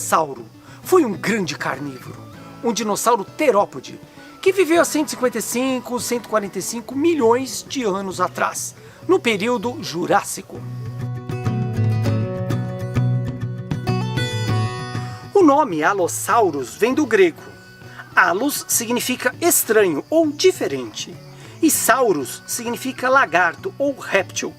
Alossauro foi um grande carnívoro, um dinossauro terópode, que viveu há 155, 145 milhões de anos atrás, no período Jurássico. O nome Allosaurus vem do grego. Allos significa estranho ou diferente, e saurus significa lagarto ou réptil.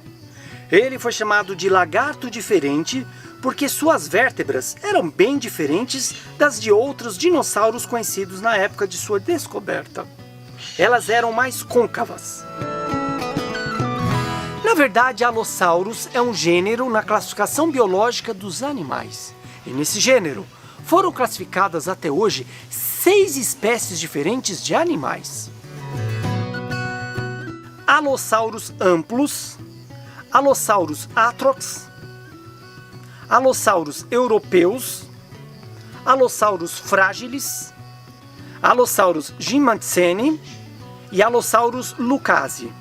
Ele foi chamado de lagarto diferente porque suas vértebras eram bem diferentes das de outros dinossauros conhecidos na época de sua descoberta. Elas eram mais côncavas. Na verdade, Allosaurus é um gênero na classificação biológica dos animais. E nesse gênero foram classificadas até hoje 6 espécies diferentes de animais. Allosaurus amplus, Allosaurus atrox, Allosaurus europeus, Allosaurus fragilis, Allosaurus gimadseni e Allosaurus lucasi.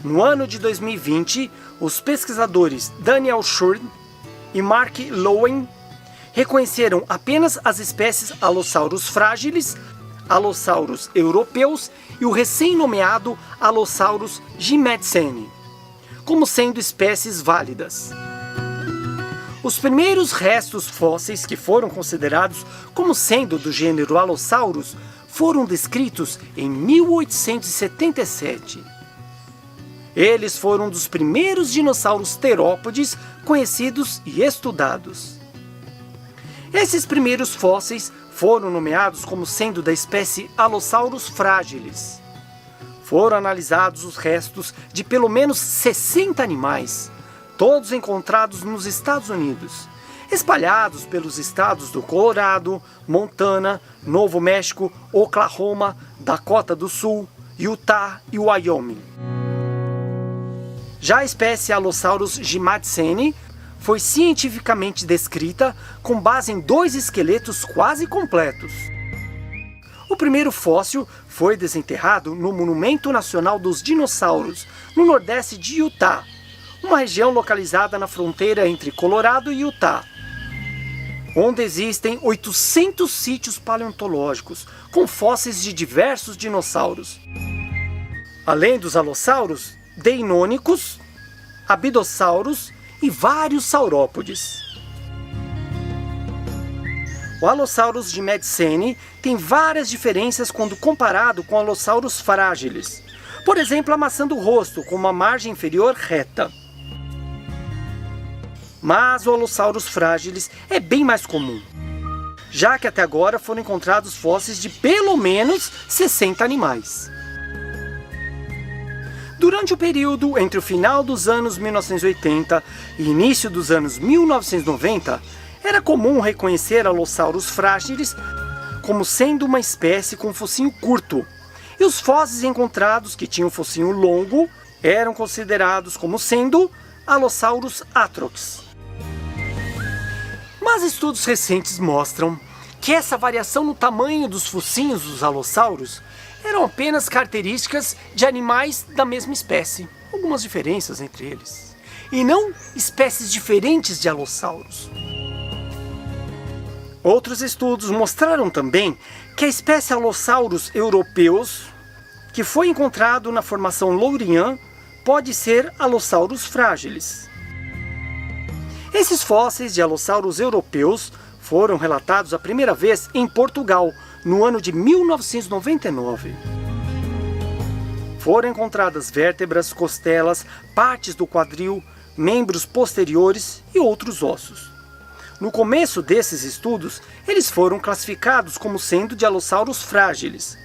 No ano de 2020, os pesquisadores Daniel Schurd e Mark Lowen reconheceram apenas as espécies Allosaurus fragilis, Allosaurus europeus e o recém-nomeado Allosaurus gimadseni como sendo espécies válidas. Os primeiros restos fósseis que foram considerados como sendo do gênero Allosaurus foram descritos em 1877. Eles foram um dos primeiros dinossauros terópodes conhecidos e estudados. Esses primeiros fósseis foram nomeados como sendo da espécie Allosaurus fragilis. Foram analisados os restos de pelo menos 60 animais, todos encontrados nos Estados Unidos, espalhados pelos estados do Colorado, Montana, Novo México, Oklahoma, Dakota do Sul, Utah e Wyoming. Já a espécie Allosaurus gimadseni foi cientificamente descrita com base em 2 esqueletos quase completos. O primeiro fóssil foi desenterrado no Monumento Nacional dos Dinossauros, no nordeste de Utah, uma região localizada na fronteira entre Colorado e Utah, onde existem 800 sítios paleontológicos com fósseis de diversos dinossauros. Além dos allossauros, deinônicos, abidossauros e vários saurópodes. O Allosaurus gimadseni tem várias diferenças quando comparado com o Allosaurus fragilis. Por exemplo, a maçã do rosto com uma margem inferior reta. Mas o Allosaurus fragilis é bem mais comum, já que até agora foram encontrados fósseis de pelo menos 60 animais. Durante o período entre o final dos anos 1980 e início dos anos 1990, era comum reconhecer Allosaurus fragilis como sendo uma espécie com focinho curto, e os fósseis encontrados que tinham focinho longo eram considerados como sendo Allosaurus atrox. Mas estudos recentes mostram que essa variação no tamanho dos focinhos dos allossauros eram apenas características de animais da mesma espécie, algumas diferenças entre eles, e não espécies diferentes de allossauros. Outros estudos mostraram também que a espécie Allosaurus europeus, que foi encontrado na formação Lourian, pode ser Allosaurus fragilis. Esses fósseis de Allosaurus europeus foram relatados a primeira vez em Portugal, no ano de 1999. Foram encontradas vértebras, costelas, partes do quadril, membros posteriores e outros ossos. No começo desses estudos, eles foram classificados como sendo de Allosaurus fragilis,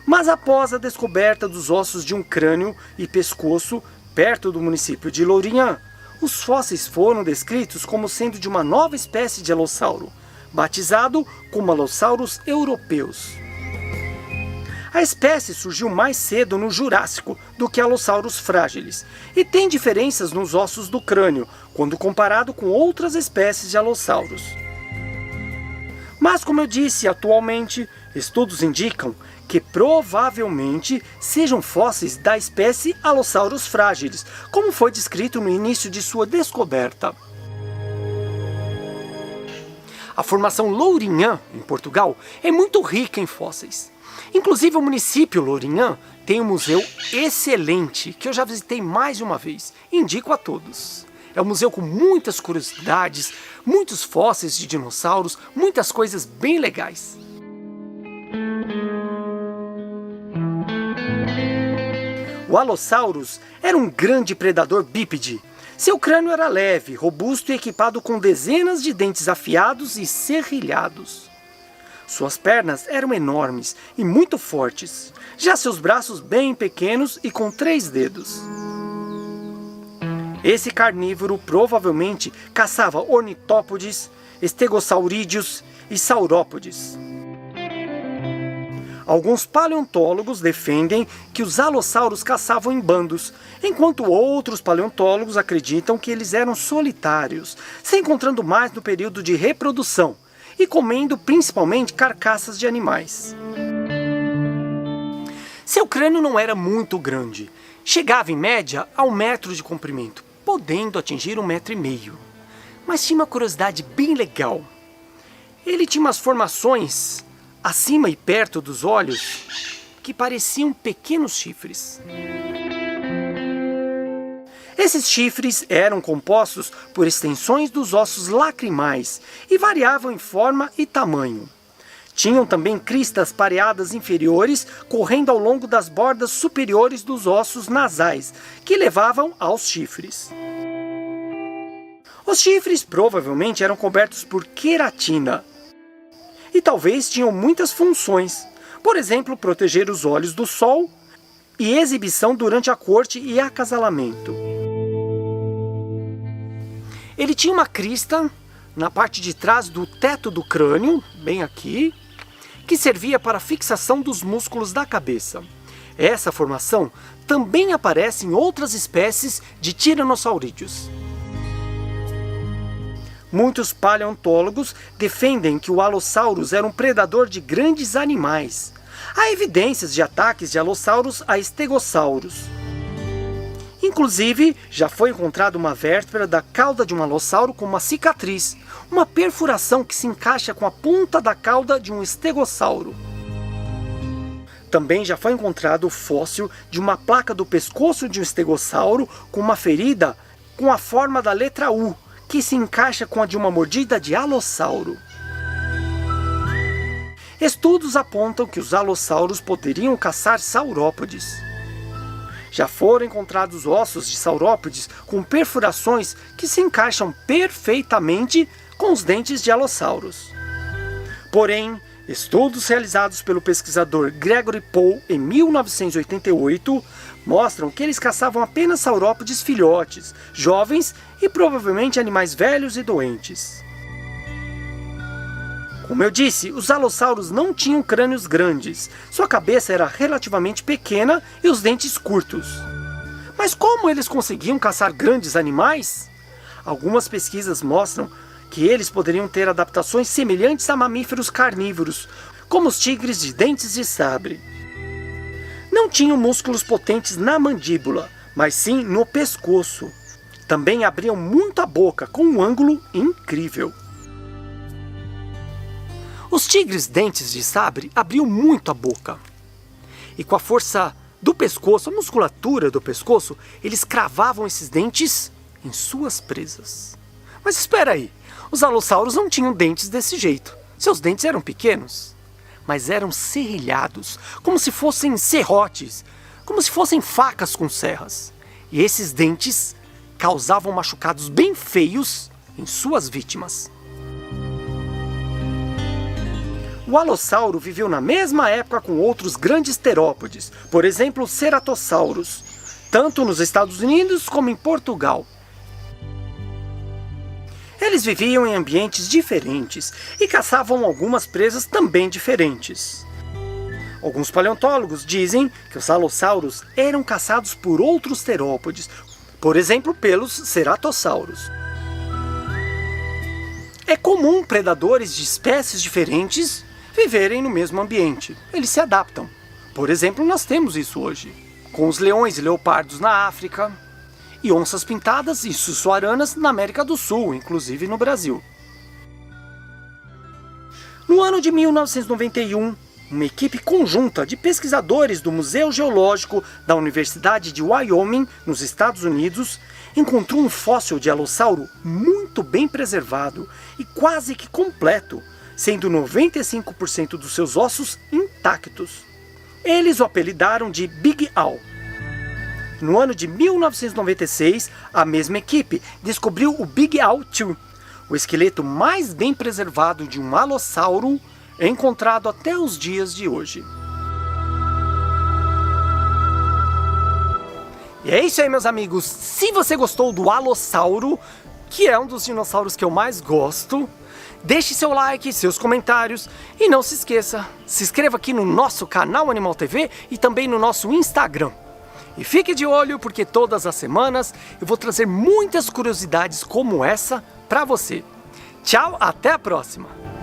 mas após a descoberta dos ossos de um crânio e pescoço perto do município de Lourinhã, os fósseis foram descritos como sendo de uma nova espécie de alossauro, batizado como Allosaurus europeus. A espécie surgiu mais cedo no Jurássico do que Allosaurus fragilis e tem diferenças nos ossos do crânio quando comparado com outras espécies de allossauros. Mas, como eu disse, atualmente estudos indicam que provavelmente sejam fósseis da espécie Allosaurus fragilis, como foi descrito no início de sua descoberta. A formação Lourinhã, em Portugal, é muito rica em fósseis. Inclusive o município Lourinhã tem um museu excelente, que eu já visitei mais de uma vez. Indico a todos. É um museu com muitas curiosidades, muitos fósseis de dinossauros, muitas coisas bem legais. O Allosaurus era um grande predador bípede. Seu crânio era leve, robusto e equipado com dezenas de dentes afiados e serrilhados. Suas pernas eram enormes e muito fortes, já seus braços bem pequenos e com 3 dedos. Esse carnívoro provavelmente caçava ornitópodes, estegossaurídeos e saurópodes. Alguns paleontólogos defendem que os alossauros caçavam em bandos, enquanto outros paleontólogos acreditam que eles eram solitários, se encontrando mais no período de reprodução e comendo principalmente carcaças de animais. Seu crânio não era muito grande, chegava em média a 1 metro de comprimento, podendo atingir 1,5 metro. Mas tinha uma curiosidade bem legal. Ele tinha umas formações acima e perto dos olhos que pareciam pequenos chifres. Esses chifres eram compostos por extensões dos ossos lacrimais e variavam em forma e tamanho. Tinham também cristas pareadas inferiores correndo ao longo das bordas superiores dos ossos nasais, que levavam aos chifres. Os chifres provavelmente eram cobertos por queratina e talvez tinham muitas funções, por exemplo, proteger os olhos do sol e exibição durante a corte e acasalamento. Ele tinha uma crista na parte de trás do teto do crânio, bem aqui, que servia para a fixação dos músculos da cabeça. Essa formação também aparece em outras espécies de tiranossaurídeos. Muitos paleontólogos defendem que o Allosaurus era um predador de grandes animais. Há evidências de ataques de Allosaurus a Stegosaurus. Inclusive, já foi encontrada uma vértebra da cauda de um alossauro com uma cicatriz, uma perfuração que se encaixa com a ponta da cauda de um estegossauro. Também já foi encontrado o fóssil de uma placa do pescoço de um estegossauro com uma ferida com a forma da letra U, que se encaixa com a de uma mordida de alossauro. Estudos apontam que os alossauros poderiam caçar saurópodes. Já foram encontrados ossos de saurópodes com perfurações que se encaixam perfeitamente com os dentes de alossauros. Porém, estudos realizados pelo pesquisador Gregory Pohl em 1988 mostram que eles caçavam apenas saurópodes filhotes, jovens e provavelmente animais velhos e doentes. Como eu disse, os alossauros não tinham crânios grandes, sua cabeça era relativamente pequena e os dentes curtos. Mas como eles conseguiam caçar grandes animais? Algumas pesquisas mostram que eles poderiam ter adaptações semelhantes a mamíferos carnívoros, como os tigres de dentes de sabre. Não tinham músculos potentes na mandíbula, mas sim no pescoço. Também abriam muito a boca, com um ângulo incrível. Os tigres dentes de sabre abriam muito a boca. E com a força do pescoço, a musculatura do pescoço, eles cravavam esses dentes em suas presas. Mas espera aí, os alossauros não tinham dentes desse jeito. Seus dentes eram pequenos, mas eram serrilhados, como se fossem serrotes, como se fossem facas com serras. E esses dentes causavam machucados bem feios em suas vítimas. O alossauro viveu na mesma época com outros grandes terópodes, por exemplo, os ceratossauros, tanto nos Estados Unidos como em Portugal. Eles viviam em ambientes diferentes e caçavam algumas presas também diferentes. Alguns paleontólogos dizem que os alossauros eram caçados por outros terópodes, por exemplo, pelos ceratossauros. É comum predadores de espécies diferentes viverem no mesmo ambiente. Eles se adaptam. Por exemplo, nós temos isso hoje, com os leões e leopardos na África, e onças pintadas e suçuaranas na América do Sul, inclusive no Brasil. No ano de 1991, uma equipe conjunta de pesquisadores do Museu Geológico da Universidade de Wyoming, nos Estados Unidos, encontrou um fóssil de alossauro muito bem preservado e quase que completo, sendo 95% dos seus ossos intactos. Eles o apelidaram de Big Al. No ano de 1996, a mesma equipe descobriu o Big Al II, o esqueleto mais bem preservado de um alossauro encontrado até os dias de hoje. E é isso aí, meus amigos. Se você gostou do alossauro, que é um dos dinossauros que eu mais gosto, deixe seu like, seus comentários e não se esqueça, se inscreva aqui no nosso canal Animal TV e também no nosso Instagram. E fique de olho porque todas as semanas eu vou trazer muitas curiosidades como essa para você. Tchau, até a próxima!